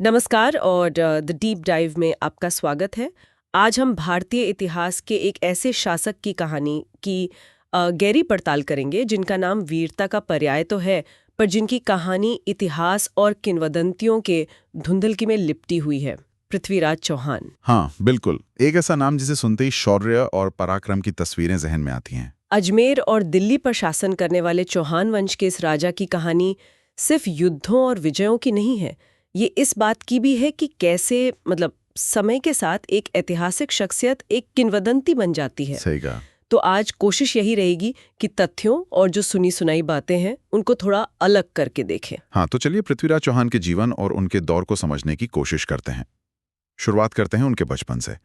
नमस्कार और the deep dive में आपका स्वागत है। आज हम भारतीय इतिहास के एक ऐसे शासक की कहानी की गहरी पड़ताल करेंगे जिनका नाम वीरता का पर्याय तो है, पर जिनकी कहानी इतिहास और किंवदंतियों के धुंधलकी में लिपटी हुई है। पृथ्वीराज चौहान। हाँ, बिल्कुल। एक ऐसा नाम जिसे सुनते ही शौर्य और पराक्रम की तस्वीरें जहन में आती हैं। अजमेर और दिल्ली पर शासन करने वाले चौहान वंश के इस राजा की कहानी सिर्फ युद्धों और विजयों की नहीं है। ये इस बात की भी है कि कैसे समय के साथ एक ऐतिहासिक शख्सियत एक किंवदंती बन जाती है। सही कहा। तो आज कोशिश यही रहेगी कि तथ्यों और जो सुनी सुनाई बातें हैं उनको थोड़ा अलग करके देखें। हाँ, तो चलिए पृथ्वीराज चौहान के जीवन और उनके दौर को समझने की कोशिश करते हैं। शुरुआत करते हैं उनके बचपन से।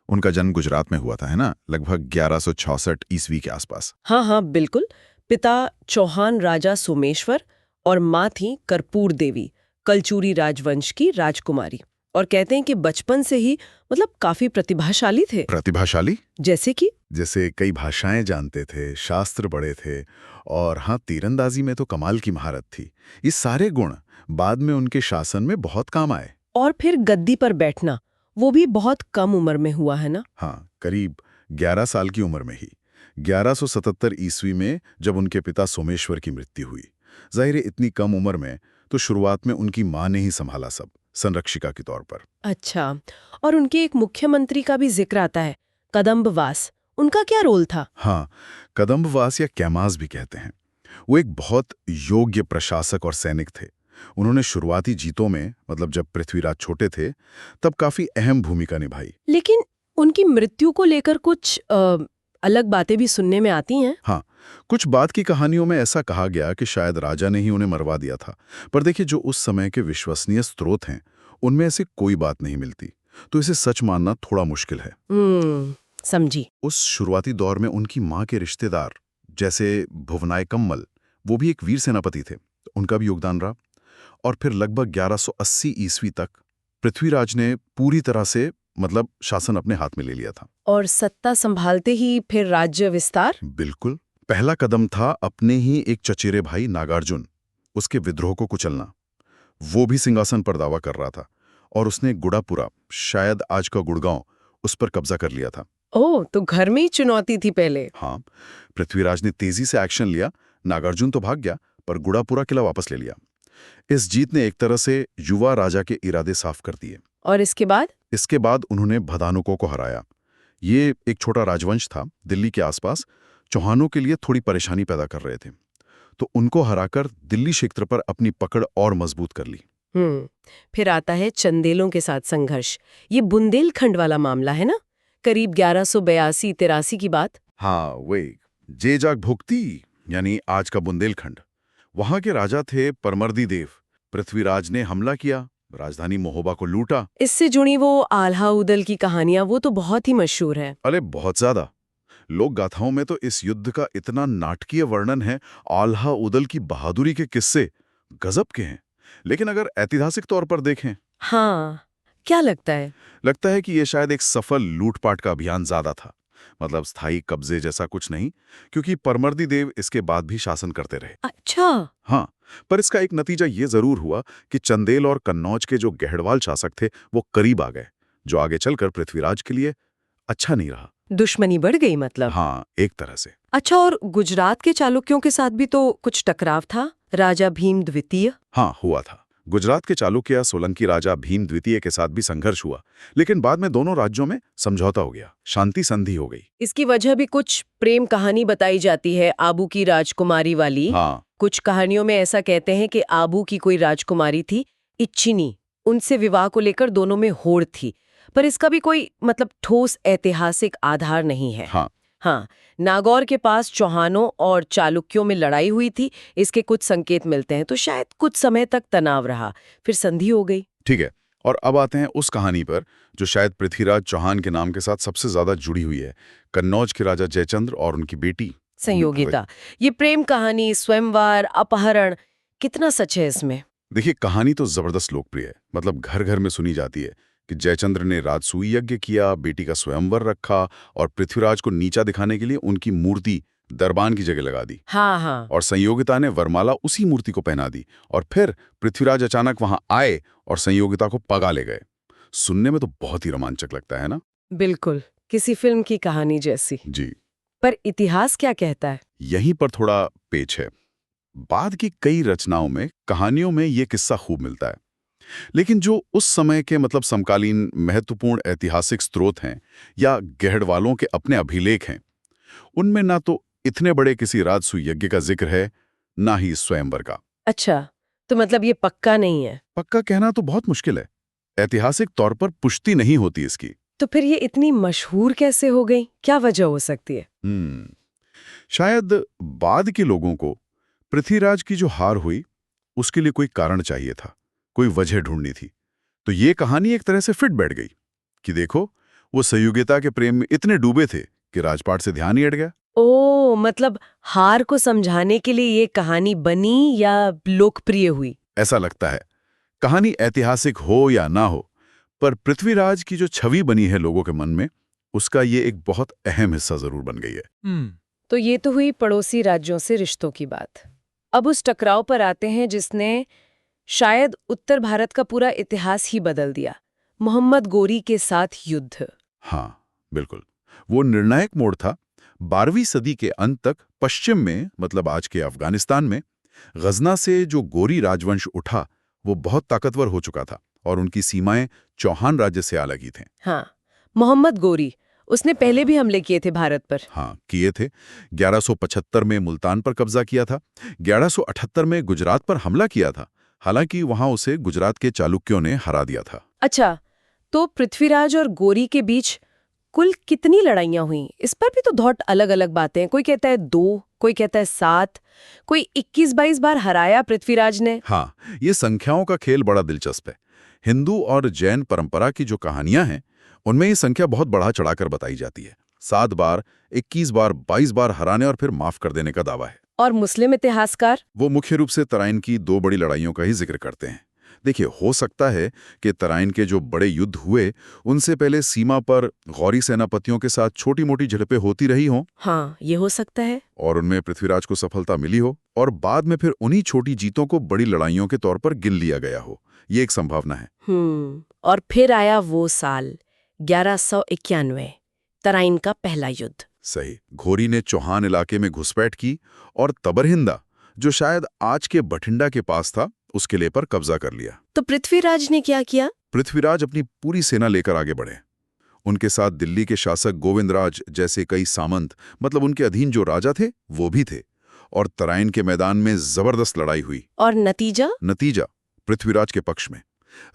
उनका जन्म गुजरात में हुआ था, है ना? लगभग 1166 ईस्वी के आसपास। हाँ हाँ बिल्कुल। पिता चौहान राजा सोमेश्वर और माँ थी कर्पूर देवी, कलचूरी राजवंश की राजकुमारी। और कहते हैं कि बचपन से ही काफी प्रतिभाशाली थे। प्रतिभाशाली? जैसे कि जैसे कई भाषाएं जानते थे, शास्त्र पढ़े थे, और हाँ, तीरंदाजी में तो कमाल की महारत थी। ये सारे गुण बाद में उनके शासन में बहुत काम आए। और फिर गद्दी पर बैठना, वो भी बहुत कम उम्र में हुआ है ना? हाँ, करीब 11 साल की उम्र में ही, 1177 ईस्वी में, जब उनके पिता सोमेश्वर की मृत्यु हुई। जाहिर है इतनी कम उम्र में तो शुरुआत में उनकी माँ ने ही संभाला सब, संरक्षिका के तौर पर। अच्छा, और उनके एक मुख्यमंत्री का भी जिक्र आता है, कदम्बवास। उनका क्या रोल था? हाँ, कदम्बवास या कैमास भी कहते हैं। वो एक बहुत योग्य प्रशासक और सैनिक थे। उन्होंने शुरुआती जीतों में, मतलब जब पृथ्वीराज छोटे थे, तब काफी अहम भूमिका निभाई। लेकिन उनकी मृत्यु को लेकर कुछ अलग बातें भी सुनने में आती हैं। हाँ, कुछ बाद की कहानियों में ऐसा कहा गया कि शायद राजा ने ही उन्हें मरवा दिया था। पर देखिए, जो उस समय के विश्वसनीय स्रोत हैं, उनमें ऐसी कोई बात नहीं मिलती, तो इसे सच मानना थोड़ा मुश्किल है। समझी। उस शुरुआती दौर में उनकी माँ के रिश्तेदार, जैसे भुवनाय कम्मल, वो भी एक वीर सेनापति थे, उनका भी योगदान रहा। और फिर लगभग 1180 ईस्वी तक पृथ्वीराज ने पूरी तरह से, शासन अपने हाथ में ले लिया था। और सत्ता संभालते ही फिर राज्य विस्तार? बिल्कुल। पहला कदम था अपने ही एक चचेरे भाई नागार्जुन, उसके विद्रोह को कुचलना। वो भी सिंहासन पर दावा कर रहा था, और उसने गुड़ापुरा, शायद आज का गुड़गांव, उस पर कब्जा कर लिया था। ओह, तो घर में ही चुनौती थी पहले। हाँ, पृथ्वीराज ने तेजी से एक्शन लिया। नागार्जुन तो भाग गया, पर गुड़ापुरा किला वापस ले लिया। इस जीत ने एक तरह से युवा राजा के इरादे साफ कर दिए। और इसके बाद? इसके बाद उन्होंने भदानुकों को हराया। ये एक छोटा राजवंश था दिल्ली के आसपास, चौहानों के लिए थोड़ी परेशानी पैदा कर रहे थे। तो उनको हराकर दिल्ली क्षेत्र पर अपनी पकड़ और मजबूत कर ली। फिर आता है चंदेलों के साथ संघर्ष। ये बुंदेलखंड वाला मामला है ना? करीब 1182-83 की बात। हाँ, वही जेजाग भुक्ती, यानी आज का बुंदेलखंड। वहां के राजा थे परमर्दी देव। पृथ्वीराज ने हमला किया, राजधानी महोबा को लूटा। इससे जुड़ी वो आल्हा उदल की कहानियां, वो तो बहुत ही मशहूर है। अरे बहुत ज्यादा। लोक गाथाओं में तो इस युद्ध का इतना नाटकीय वर्णन है, आल्हा उदल की बहादुरी के किस्से गजब के हैं। लेकिन अगर ऐतिहासिक तौर पर देखें, हाँ, क्या लगता है? लगता है कि यह शायद एक सफल लूटपाट का अभियान ज्यादा था। स्थायी कब्जे जैसा कुछ नहीं, क्योंकि परमर्दी देव इसके बाद भी शासन करते रहे। अच्छा। हाँ, पर इसका एक नतीजा ये जरूर हुआ कि चंदेल और कन्नौज के जो गहड़वाल शासक थे वो करीब आ गए, जो आगे चलकर पृथ्वीराज के लिए अच्छा नहीं रहा। दुश्मनी बढ़ गई मतलब? हाँ, एक तरह से। अच्छा, और गुजरात के चालुक्यों के साथ भी तो कुछ टकराव था, राजा भीम द्वितीय। हाँ, हुआ था। गुजरात के चालुक्य सोलंकी राजा भीम द्वितीय के साथ भी संघर्ष हुआ, लेकिन बाद में दोनों राज्यों में समझौता हो गया, शांति संधि हो गई। इसकी वजह भी कुछ प्रेम कहानी बताई जाती है, आबू की राजकुमारी वाली। हाँ, कुछ कहानियों में ऐसा कहते हैं कि आबू की कोई राजकुमारी थी, इच्छिनी, उनसे विवाह को लेकर दोनों में होड़ थी। पर इसका भी कोई ठोस ऐतिहासिक आधार नहीं है। हाँ, नागौर के पास चौहानों और चालुक्यों में लड़ाई हुई थी, इसके कुछ संकेत मिलते हैं। तो शायद कुछ समय तक तनाव रहा, फिर संधि हो गई। ठीक है। और अब आते हैं उस कहानी पर जो शायद पृथ्वीराज चौहान के नाम के साथ सबसे ज्यादा जुड़ी हुई है, कन्नौज के राजा जयचंद्र और उनकी बेटी। संयोगिता। ये प्रेम कहानी, स्वयंवर, अपहरण, कितना सच है इसमें? देखिए, कहानी तो जबरदस्त लोकप्रिय है, घर घर में सुनी जाती है कि जयचंद्र ने राजसूय यज्ञ किया, बेटी का स्वयंवर रखा, और पृथ्वीराज को नीचा दिखाने के लिए उनकी मूर्ति दरबान की जगह लगा दी। हाँ हाँ। और संयोगिता ने वरमाला उसी मूर्ति को पहना दी और फिर पृथ्वीराज अचानक वहां आए और संयोगिता को पगा ले गए। सुनने में तो बहुत ही रोमांचक लगता है ना? बिल्कुल, किसी फिल्म की कहानी जैसी। जी। पर इतिहास क्या कहता है? यहीं पर थोड़ा पेच है। बाद की कई रचनाओं में, कहानियों में ये किस्सा खूब मिलता है, लेकिन जो उस समय के मतलब समकालीन महत्वपूर्ण ऐतिहासिक स्रोत हैं या गहड़वालों के अपने अभिलेख हैं, उनमें ना तो इतने बड़े किसी राजसूय यज्ञ का जिक्र है, ना ही स्वयंवर का। अच्छा, तो मतलब ये पक्का नहीं है? पक्का कहना तो बहुत मुश्किल है। ऐतिहासिक तौर पर पुष्टि नहीं होती इसकी। तो फिर ये इतनी मशहूर कैसे हो गई? क्या वजह हो सकती है? शायद बाद के लोगों को पृथ्वीराज की जो हार हुई, उसके लिए कोई कारण चाहिए था, कोई वजह ढूंढनी थी। तो ये कहानी एक तरह से फिट बैठ गई कि देखो, वो संयोगिता के प्रेम में इतने डूबे थे कि राजपाट से ध्यान ही हट गया। ओ, मतलब हार को समझाने के लिए ये कहानी बनी या लोकप्रिय हुई? ऐसा लगता है। कहानी ऐतिहासिक हो या ना हो, पर पृथ्वीराज की जो छवि बनी है लोगों के मन में, उसका ये एक बहुत अहम हिस्सा जरूर बन गई है। तो ये तो हुई पड़ोसी राज्यों से रिश्तों की बात। अब उस टकराव पर आते हैं जिसने शायद उत्तर भारत का पूरा इतिहास ही बदल दिया, मोहम्मद गोरी के साथ युद्ध। हाँ, बिल्कुल। वो निर्णायक मोड़ था। 12वीं सदी के अंत तक पश्चिम में, मतलब आज के अफगानिस्तान में, गजना से जो गोरी राजवंश उठा, वो बहुत ताकतवर हो चुका था और उनकी सीमाएं चौहान राज्य से अलग ही थे। हाँ, मोहम्मद गोरी, उसने पहले भी हमले किए थे भारत पर। हाँ, किए थे। 1175 में मुल्तान पर कब्जा किया था। 1178 में गुजरात पर हमला किया था। हालांकि वहां उसे गुजरात के चालुक्यों ने हरा दिया था। अच्छा, तो पृथ्वीराज और गोरी के बीच कुल कितनी लड़ाइयां हुई? इस पर भी तो बहुत अलग-अलग बातें हैं। कोई कहता है 2, कोई कहता है 7, कोई 21-22 बार हराया पृथ्वीराज ने। हाँ, ये संख्याओं का खेल बड़ा दिलचस्प है। हिंदू और जैन परंपरा की जो कहानियां हैं, उनमें ये संख्या बहुत बढ़ा चढ़ाकर बताई जाती है। 7 बार, 21 बार, 22 बार हराने और फिर माफ कर देने का दावा है। और मुस्लिम इतिहासकार? वो मुख्य रूप से तराइन की 2 बड़ी लड़ाइयों का ही जिक्र करते हैं। देखिए, हो सकता है कि तराइन के जो बड़े युद्ध हुए, उनसे पहले सीमा पर गौरी सेनापतियों के साथ छोटी-मोटी झड़पें होती रही हों। हाँ, ये हो सकता है। और उनमें पृथ्वीराज को सफलता मिली हो और बाद में फिर उन्हीं छोटी जीतों को बड़ी लड़ाइयों के तौर पर गिन लिया गया हो। ये एक संभावना है। और फिर आया वो साल 1191, तराइन का पहला युद्ध। सही। घोरी ने चौहान इलाके में घुसपैठ की और तबरहिंदा, जो शायद आज के बठिंडा के पास था, उसके लिए पर कब्जा कर लिया। तो पृथ्वीराज ने क्या किया? पृथ्वीराज अपनी पूरी सेना लेकर आगे बढ़े। उनके साथ दिल्ली के शासक गोविंदराज जैसे कई सामंत, मतलब उनके अधीन जो राजा थे, वो भी थे। और तराइन के मैदान में जबरदस्त लड़ाई हुई। और नतीजा? नतीजा पृथ्वीराज के पक्ष में।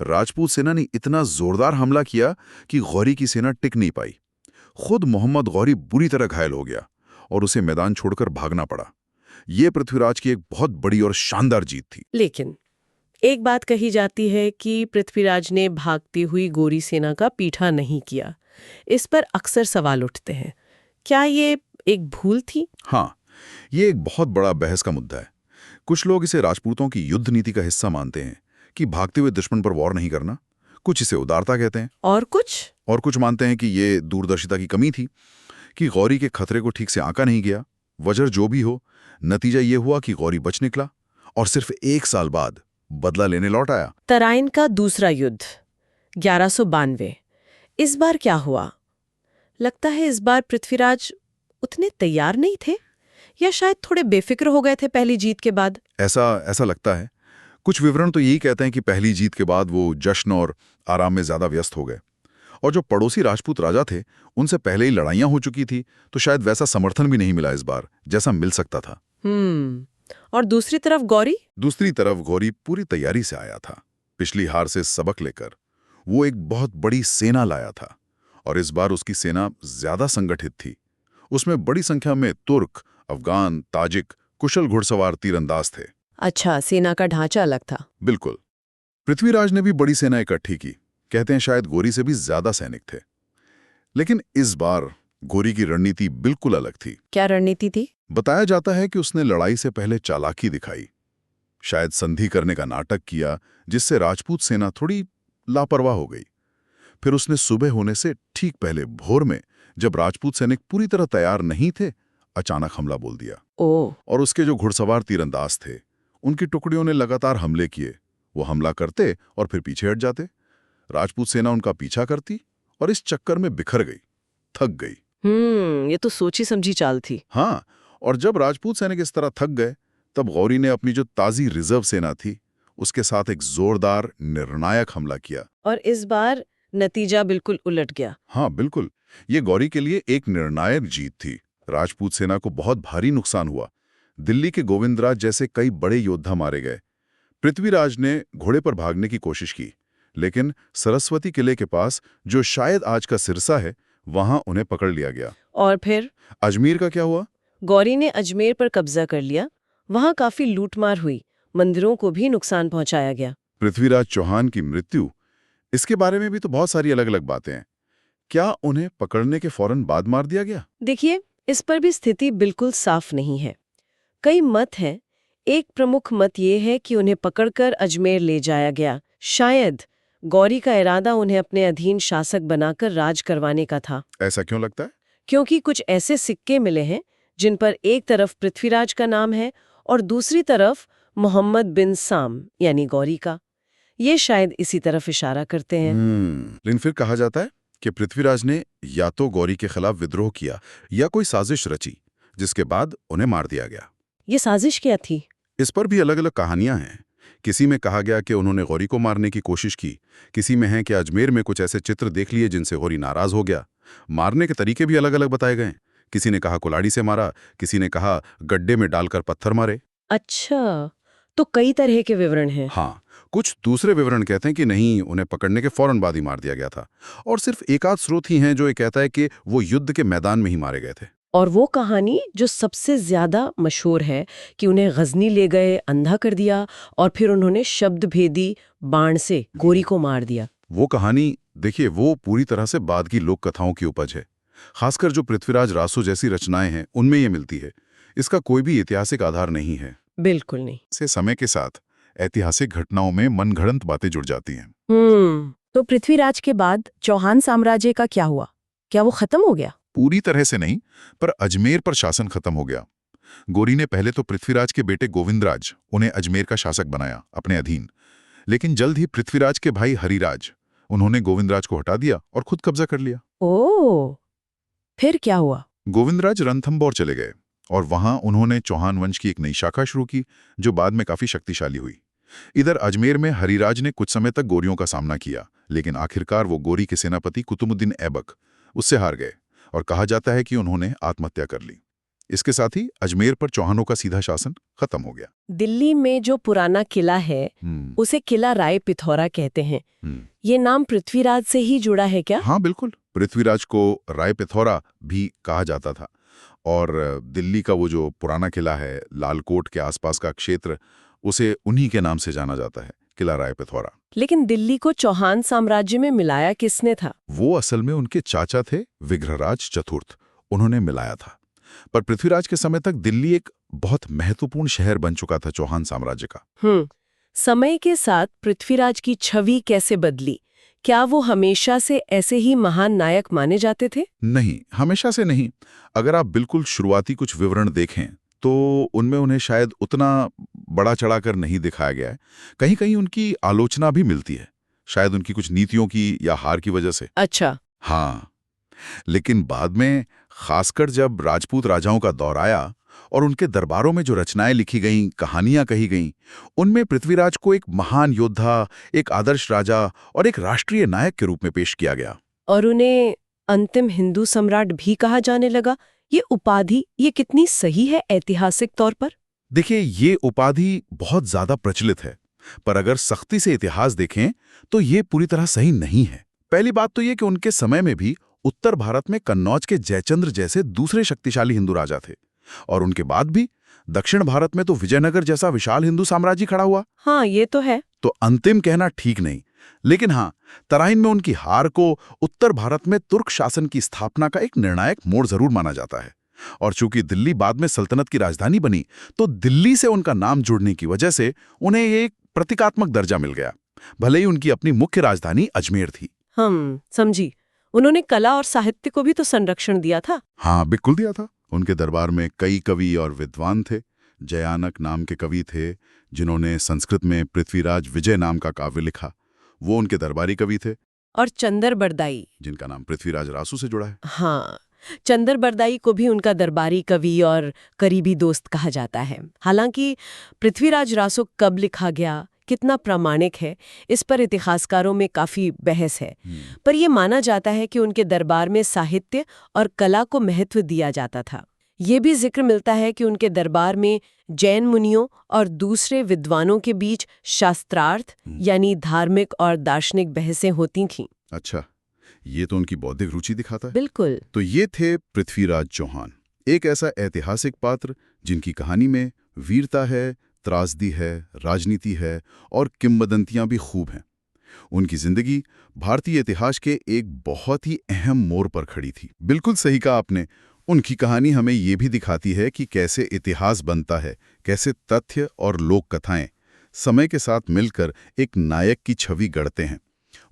राजपूत सेना ने इतना जोरदार हमला किया कि गौरी की सेना टिक नहीं पाई। खुद मोहम्मद गौरी बुरी तरह घायल हो गया और उसे मैदान छोड़कर भागना पड़ा। ये पृथ्वीराज की एक बहुत बड़ी और शानदार जीत थी। लेकिन एक बात कही जाती है कि पृथ्वीराज ने भागती हुई गोरी सेना का पीछा नहीं किया। इस पर अक्सर सवाल उठते हैं। क्या ये एक भूल थी? हाँ, ये एक बहुत बड़ा बहस का मुद्दा है। कुछ लोग इसे राजपूतों की युद्ध नीति का हिस्सा मानते हैं कि भागते हुए दुश्मन पर वॉर नहीं करना। कुछ इसे उदारता कहते हैं। और कुछ मानते हैं कि ये दूरदर्शिता की कमी थी, कि गौरी के खतरे को ठीक से आंका नहीं गया। वजह जो भी हो, नतीजा ये हुआ कि गौरी बच निकला और सिर्फ 1 साल बाद बदला लेने लौट आया। तराइन का दूसरा युद्ध 1192। इस बार क्या हुआ? लगता है इस बार पृथ्वीराज उतने तैयार नहीं थे, या शायद थोड़े बेफिक्र हो गए थे पहली जीत के बाद। ऐसा लगता है। कुछ विवरण तो यही कहते हैं कि पहली जीत के बाद वो जश्न और आराम में ज्यादा व्यस्त हो गए। और जो पड़ोसी राजपूत राजा थे, उनसे पहले ही लड़ाइयां हो चुकी थी, तो शायद वैसा समर्थन भी नहीं मिला इस बार जैसा मिल सकता था। और दूसरी तरफ गौरी पूरी तैयारी से आया था। पिछली हार से सबक लेकर वो एक बहुत बड़ी सेना लाया था और इस बार उसकी सेना ज्यादा संगठित थी। उसमें बड़ी संख्या में तुर्क, अफगान, ताजिक, कुशल घुड़सवार तीरंदाज थे। अच्छा, सेना का ढांचा अलग था। बिल्कुल। पृथ्वीराज ने भी बड़ी सेना इकट्ठी की। कहते हैं शायद गोरी से भी ज्यादा सैनिक थे। लेकिन इस बार गोरी की रणनीति बिल्कुल अलग थी। क्या रणनीति थी? बताया जाता है कि उसने लड़ाई से पहले चालाकी दिखाई, शायद संधि करने का नाटक किया, जिससे राजपूत सेना थोड़ी लापरवाह हो गई। फिर उसने सुबह होने से ठीक पहले भोर में, जब राजपूत सैनिक पूरी तरह तैयार नहीं थे, अचानक हमला बोल दिया। ओह, और उसके जो घुड़सवार तीरंदाज थे, उनकी टुकड़ियों ने लगातार हमले किए। वो हमला करते और फिर पीछे हट जाते। राजपूत सेना उनका पीछा करती और इस चक्कर में बिखर गई, थक गई। ये तो सोची समझी चाल थी। हाँ, और जब राजपूत सैनिक इस तरह थक गए, तब गौरी ने अपनी जो ताजी रिजर्व सेना थी, उसके साथ एक जोरदार निर्णायक हमला किया। और इस बार नतीजा बिल्कुल उलट गया। हाँ, बिल्कुल। ये गौरी के लिए एक निर्णायक जीत थी। राजपूत सेना को बहुत भारी नुकसान हुआ। दिल्ली के गोविंदराज जैसे कई बड़े योद्धा मारे गए। पृथ्वीराज ने घोड़े पर भागने की कोशिश की, लेकिन सरस्वती किले के पास, जो शायद आज का सिरसा है, वहां उन्हें पकड़ लिया गया। और फिर अजमेर का क्या हुआ? गौरी ने अजमेर पर कब्जा कर लिया। वहां काफी लूटमार हुई, मंदिरों को भी नुकसान पहुंचाया गया। पृथ्वीराज चौहान की मृत्यु, इसके बारे में भी तो बहुत सारी अलग अलग बातें हैं। क्या उन्हें पकड़ने के फौरन बाद मार दिया गया? देखिए, इस पर भी स्थिति बिल्कुल साफ नहीं है। कई मत हैं। एक प्रमुख मत ये है कि उन्हें पकड़कर अजमेर ले जाया गया। शायद गौरी का इरादा उन्हें अपने अधीन शासक बनाकर राज करवाने का था। ऐसा क्यों लगता है? क्योंकि कुछ ऐसे सिक्के मिले हैं जिन पर एक तरफ पृथ्वीराज का नाम है और दूसरी तरफ मोहम्मद बिन साम यानी गौरी का। ये शायद इसी तरफ इशारा करते हैं। लेकिन फिर कहा जाता है कि पृथ्वीराज ने या तो गौरी के खिलाफ विद्रोह किया या कोई साजिश रची, जिसके बाद उन्हें मार दिया गया। ये साजिश क्या थी? इस पर भी अलग अलग कहानियां हैं। किसी में कहा गया कि उन्होंने गौरी को मारने की कोशिश की। किसी में है कि अजमेर में कुछ ऐसे चित्र देख लिए जिनसे गौरी नाराज हो गया। मारने के तरीके भी अलग अलग बताए गए। किसी ने कहा कुल्हाड़ी से मारा, किसी ने कहा गड्ढे में डालकर पत्थर मारे। अच्छा, तो कई तरह के विवरण हैं। हाँ, कुछ दूसरे विवरण कहते हैं कि नहीं, उन्हें पकड़ने के फौरन बाद ही मार दिया गया था। और सिर्फ एक आध स्रोत ही हैं जो ये कहता है कि वो युद्ध के मैदान में ही मारे गए थे। और वो कहानी जो सबसे ज्यादा मशहूर है कि उन्हें गजनी ले गए, अंधा कर दिया और फिर उन्होंने शब्द भेदी बाण से गौरी को मार दिया। वो कहानी, देखिए, वो पूरी तरह से बाद की लोक कथाओं की उपज है। खासकर जो पृथ्वीराज रासो जैसी रचनाएं हैं, उनमें ये मिलती है। इसका कोई भी ऐतिहासिक आधार नहीं है। बिल्कुल नहीं। से समय के साथ ऐतिहासिक घटनाओं में मनगढ़ंत बातें जुड़ जाती हैं। तो पृथ्वीराज के बाद चौहान साम्राज्य का क्या हुआ? क्या वो खत्म हो गया? पूरी तरह से नहीं, पर अजमेर पर शासन खत्म हो गया। गौरी ने पहले तो पृथ्वीराज के बेटे गोविंदराज, उन्हें अजमेर का शासक बनाया अपने अधीन। लेकिन जल्द ही पृथ्वीराज के भाई हरिराज, उन्होंने गोविंदराज को हटा दिया और खुद कब्जा कर लिया। ओह, फिर क्या हुआ? गोविंदराज रणथंभौर चले गए और वहां उन्होंने चौहान वंश की एक नई शाखा शुरू की, जो बाद में काफी शक्तिशाली हुई। इधर अजमेर में हरिराज ने कुछ समय तक गोरियों का सामना किया, लेकिन आखिरकार वो गोरी के सेनापति कुतुबुद्दीन ऐबक, उससे हार गए और कहा जाता है कि उन्होंने आत्महत्या कर ली। इसके साथ ही अजमेर पर चौहानों का सीधा शासन खत्म हो गया। दिल्ली में जो पुराना किला है उसे किला राय पिथौरा कहते हैं। ये नाम पृथ्वीराज से ही जुड़ा है क्या? हाँ, बिल्कुल। पृथ्वीराज को राय पिथौरा भी कहा जाता था और दिल्ली का वो जो पुराना किला है, लालकोट के आसपास का क्षेत्र, उसे उन्हीं के नाम से जाना जाता है, किला राय पिथौरा। लेकिन दिल्ली को चौहान साम्राज्य में मिलाया किसने था? वो असल में उनके चाचा थे, विग्रहराज चतुर्थ, उन्होंने मिलाया था। पर पृथ्वीराज के समय तक दिल्ली एक बहुत महत्वपूर्ण शहर बन चुका था चौहान साम्राज्य का। समय के साथ पृथ्वीराज की छवि कैसे बदली? क्या वो हमेशा से ऐसे ही महान नायक माने जाते थे? नहीं, हमेशा से नहीं। अगर आप बिल्कुल शुरुआती कुछ विवरण देखें तो उनमें उन्हें शायद उतना बड़ा चढ़ाकर नहीं दिखाया गया है। कहीं कहीं उनकी आलोचना भी मिलती है, शायद उनकी कुछ नीतियों की या हार की वजह से। अच्छा। हाँ, लेकिन बाद में, खासकर जब राजपूत राजाओं का दौर आया और उनके दरबारों में जो रचनाएं लिखी गईं, कहानियां कही गईं, उनमें पृथ्वीराज को एक महान योद्धा, एक आदर्श राजा और एक राष्ट्रीय नायक के रूप में पेश किया गया। और उन्हें अंतिम हिंदू सम्राट भी कहा जाने लगा। ये उपाधि, ये कितनी सही है ऐतिहासिक तौर पर? देखिए, ये उपाधि बहुत ज्यादा प्रचलित है, पर अगर सख्ती से इतिहास देखें तो ये पूरी तरह सही नहीं है। पहली बात तो ये कि उनके समय में भी उत्तर भारत में कन्नौज के जयचंद्र जैसे दूसरे शक्तिशाली हिंदू राजा थे, और उनके बाद भी दक्षिण भारत में तो विजयनगर जैसा विशाल हिंदू साम्राज्य खड़ा हुआ। हाँ, ये तो है। तो अंतिम कहना ठीक नहीं, लेकिन हाँ, तराइन में उनकी हार को उत्तर भारत में तुर्क शासन की स्थापना का एक निर्णायक मोड़ जरूर माना जाता है। और चूंकि दिल्ली बाद में सल्तनत की राजधानी बनी, तो दिल्ली से उनका नाम जुड़ने की वजह से उन्हें एक प्रतीकात्मक दर्जा मिल गया, भले ही उनकी अपनी मुख्य राजधानी अजमेर थी। समझी। उन्होंने कला और साहित्य को भी तो संरक्षण दिया था। हाँ, बिल्कुल दिया था। उनके दरबार में कई कवि और विद्वान थे। जयानक नाम के कवि थे जिन्होंने संस्कृत में पृथ्वीराज विजय नाम का काव्य लिखा, वो उनके दरबारी कवि थे। और चंदर बरदाई, जिनका नाम पृथ्वीराज रासू से जुड़ा है। हाँ, चंदर बरदाई को भी उनका दरबारी कवि और करीबी दोस्त कहा जाता है। हालांकि पृथ्वीराज रासो कब लिखा गया, कितना प्रामाणिक है, इस पर इतिहासकारों में काफी बहस है। पर यह माना जाता है कि उनके दरबार में साहित्य और कला को महत्व दिया जाता था। ये भी जिक्र मिलता है कि उनके दरबार में जैन मुनियों और दूसरे विद्वानों के बीच शास्त्रार्थ यानी धार्मिक और दार्शनिक बहसें होती थीं। अच्छा, ये तो उनकी बौद्धिक रुचि दिखाता है। बिल्कुल। तो ये थे पृथ्वीराज चौहान, एक ऐसा ऐतिहासिक पात्र जिनकी कहानी में वीरता है, त्रासदी है, राजनीति है और किंवदंतियां भी खूब हैं। उनकी जिंदगी भारतीय इतिहास के एक बहुत ही अहम मोड़ पर खड़ी थी। बिल्कुल सही कहा आपने। उनकी कहानी हमें ये भी दिखाती है कि कैसे इतिहास बनता है, कैसे तथ्य और लोक कथाएं समय के साथ मिलकर एक नायक की छवि गढ़ते हैं।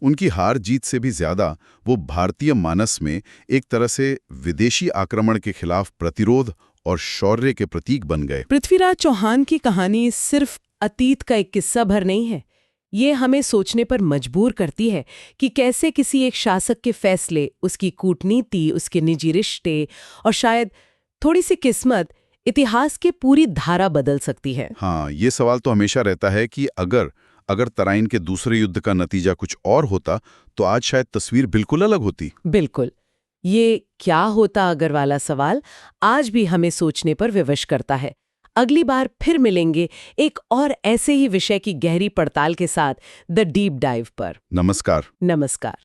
उनकी हार जीत से भी ज्यादा वो भारतीय मानस में एक तरह से विदेशी आक्रमण के खिलाफ प्रतिरोध और शौर्य के प्रतीक बन गए। पृथ्वीराज चौहान की कहानी सिर्फ अतीत का एक किस्सा भर नहीं है, ये हमें सोचने पर मजबूर करती है कि कैसे किसी एक शासक के फैसले, उसकी कूटनीति, उसके निजी रिश्ते और शायद थोड़ी सी किस्मत इतिहास की पूरी धारा बदल सकती है। हाँ, ये सवाल तो हमेशा रहता है कि अगर तराइन के दूसरे युद्ध का नतीजा कुछ और होता तो आज शायद तस्वीर बिल्कुल अलग होती। बिल्कुल। ये क्या होता अगर वाला सवाल आज भी हमें सोचने पर विवश करता है। अगली बार फिर मिलेंगे एक और ऐसे ही विषय की गहरी पड़ताल के साथ द डीप डाइव पर। नमस्कार। नमस्कार।